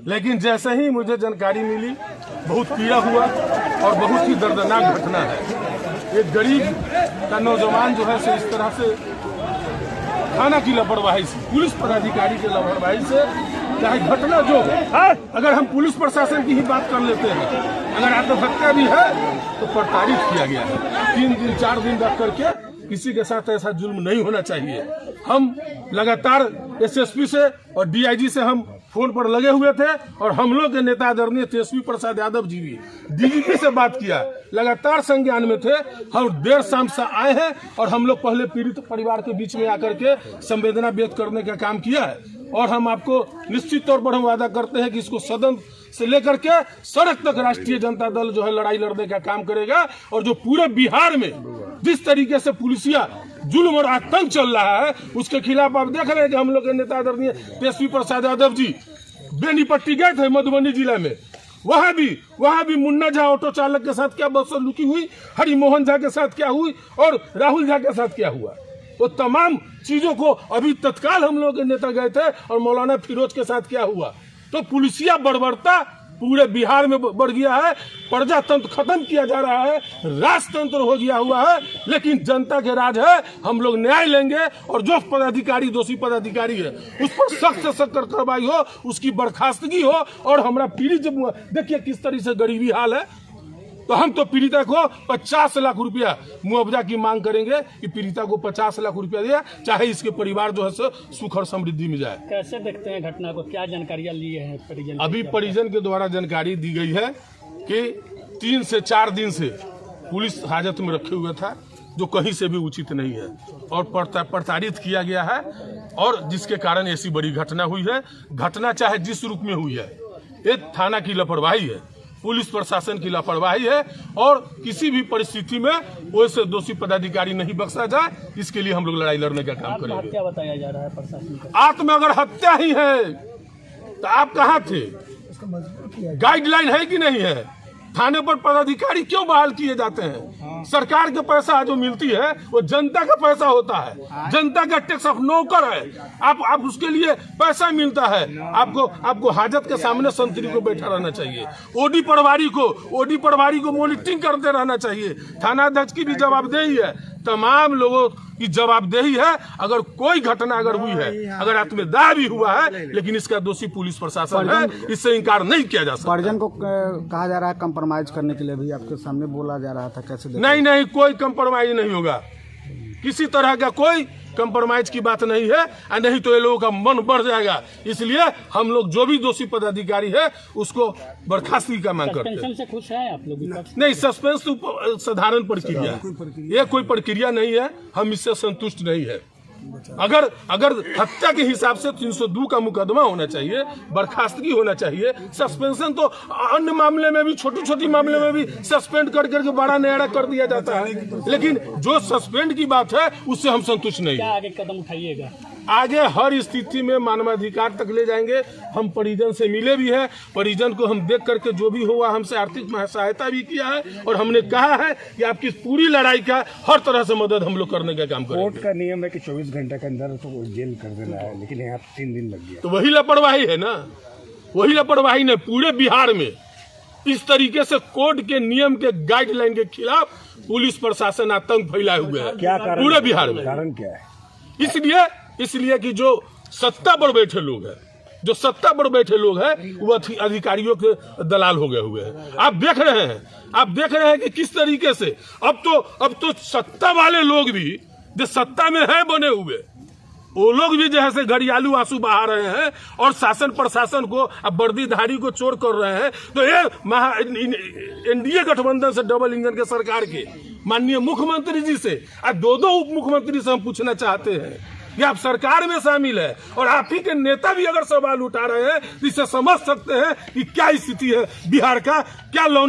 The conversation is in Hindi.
लेकिन जैसे ही मुझे जानकारी मिली बहुत पीड़ा हुआ और बहुत ही दर्दनाक घटना है। एक गरीब का नौजवान जो है सो इस तरह से थाना की लापरवाही से, पुलिस पदाधिकारी की लापरवाही से, चाहे घटना जो हो, अगर हम पुलिस प्रशासन की ही बात कर लेते हैं, अगर आत्महत्या भी है तो प्रताड़ित किया गया है। 3 दिन 4 दिन रख करके किसी के साथ ऐसा जुल्म नहीं होना चाहिए। हम लगातार एसएसपी से और डीआईजी से हम फोन पर लगे हुए थे और हम लोग के नेता आदरणीय तेजस्वी प्रसाद यादव जी भी डीजीपी से बात किया, लगातार संज्ञान में थे। हम देर शाम से आए हैं और हम लोग पहले पीड़ित परिवार के बीच में आकर के संवेदना व्यक्त करने का काम किया है और हम आपको निश्चित तौर पर हम वादा करते हैं कि इसको सदन से लेकर के सड़क तक राष्ट्रीय जनता दल जो है लड़ाई लड़ने का काम करेगा। और जो पूरे बिहार में जिस तरीके से पुलिसिया जुल्म और आतंक चल रहा है उसके खिलाफ आप देख रहे हैं कि हम लोग के नेता आदरणीय तेजस्वी प्रसाद यादव जी बेनीपट्टी गए थे मधुबनी जिला में, वहां भी मुन्ना झा ऑटो चालक के साथ क्या बदसलूकी हुई, हरिमोहन झा के साथ क्या हुई और राहुल झा के साथ क्या हुआ, वो तमाम चीजों को अभी तत्काल हम लोग के नेता गए थे और मौलाना फिरोज के साथ क्या हुआ। तो पुलिसिया बर्बरता पूरे बिहार में बढ़ गया है, प्रजातंत्र खत्म किया जा रहा है, राजतंत्र हो गया हुआ है। लेकिन जनता के राज है, हम लोग न्याय लेंगे और जो पदाधिकारी दोषी पदाधिकारी है उस पर सख्त से सख्त कार्रवाई हो, उसकी बर्खास्तगी हो। और हमारा पीड़ित जब देखिए किस तरह से गरीबी हाल है, तो हम तो पीड़िता को 50 लाख रुपया मुआवजा की मांग करेंगे कि पीड़िता को 50 लाख रुपया दिया, चाहे इसके परिवार जो है सुख और समृद्धि में जाए। कैसे देखते हैं घटना को, क्या जानकारियां ली है परिजन? अभी परिजन के द्वारा जानकारी दी गई है कि 3 से 4 दिन से पुलिस हाजत में रखे हुए था, जो कहीं से भी उचित नहीं है और प्रताड़ित किया गया है और जिसके कारण ऐसी बड़ी घटना हुई है। घटना चाहे जिस रूप में हुई है, ये थाना की लापरवाही है, पुलिस प्रशासन की लापरवाही है और किसी भी परिस्थिति में वैसे दोषी पदाधिकारी नहीं बख्शा जाए, इसके लिए हम लोग लड़ाई लड़ने का काम करेंगे। आत्महत्या बताया जा रहा है प्रशासन का। आत्म अगर हत्या ही है तो आप कहाँ थे? गाइडलाइन है कि नहीं है? थाने पर पदाधिकारी क्यों बहाल किए जाते हैं? सरकार के पैसा जो मिलती है वो जनता का पैसा होता है, जनता का टैक्स ऑफ नौकर है। आप उसके लिए पैसा मिलता है, आपको हाजत के सामने संतरी को बैठा रहना चाहिए, ओडी पटवारी को मॉनिटरिंग करते रहना चाहिए। थाना अध्यक्ष की भी जवाबदेही है, तमाम लोगों की जवाबदेही है। अगर कोई घटना अगर हुई है, अगर आत्मदाह भी हुआ है, लेकिन इसका दोषी पुलिस प्रशासन है, इससे इनकार नहीं किया जा सकता। परिजन को कहा जा रहा है कंप्रोमाइज करने के लिए भी आपके सामने बोला जा रहा था, कैसे नहीं, कोई कंप्रोमाइज नहीं होगा, किसी तरह का कोई कंप्रोमाइज की बात नहीं है, और नहीं तो ये लोगों का मन बढ़ जाएगा। इसलिए हम लोग जो भी दोषी पदाधिकारी है उसको बर्खास्तगी का मांग करते हैं। सस्पेंशन से खुश हैं आप लोग? नहीं, सस्पेंस तो साधारण प्रक्रिया है, ये कोई प्रक्रिया नहीं है, हम इससे संतुष्ट नहीं है। अगर हत्या के हिसाब से 302 का मुकदमा होना चाहिए, बर्खास्तगी होना चाहिए। सस्पेंशन तो अन्य मामले में भी, छोटी छोटी मामले में भी सस्पेंड करके बड़ा न्यायालय कर दिया जाता है, लेकिन जो सस्पेंड की बात है उससे हम संतुष्ट नहीं। क्या आगे कदम उठाइएगा? आगे हर स्थिति में मानवाधिकार तक ले जाएंगे। हम परिजन से मिले भी हैं, परिजन को हम देख करके जो भी हुआ हमसे आर्थिक सहायता भी किया है और हमने कहा है कि आपकी पूरी लड़ाई का हर तरह से मदद हम लोग करने का काम करेंगे। कोर्ट का नियम है कि 24 घंटे के अंदर तो जेल कर देना है, लेकिन यहाँ 3 दिन लग गया। तो वही लापरवाही है ना, वही लापरवाही ने पूरे बिहार में इस तरीके से कोर्ट के नियम के गाइडलाइन के खिलाफ पुलिस प्रशासन आतंक फैलाए हुए है। क्या कारण पूरे बिहार में? कारण क्या है? इसलिए कि जो सत्ता पर बैठे लोग हैं, वो अधिकारियों के दलाल हो गए हुए हैं। आप देख रहे हैं कि किस तरीके से अब तो सत्ता वाले लोग भी जो सत्ता में है बने हुए, वो लोग भी जैसे घड़ियालू आंसू बहा रहे हैं और शासन प्रशासन को अब वर्दीधारी को चोर कर रहे हैं। तो ये एनडीए गठबंधन से डबल इंजन के सरकार के माननीय मुख्यमंत्री जी से और 2 उप मुख्यमंत्री से हम पूछना चाहते हैं कि आप सरकार में शामिल है और आप ही के नेता भी अगर सवाल उठा रहे हैं तो इसे समझ सकते हैं कि क्या स्थिति है बिहार का, क्या लॉ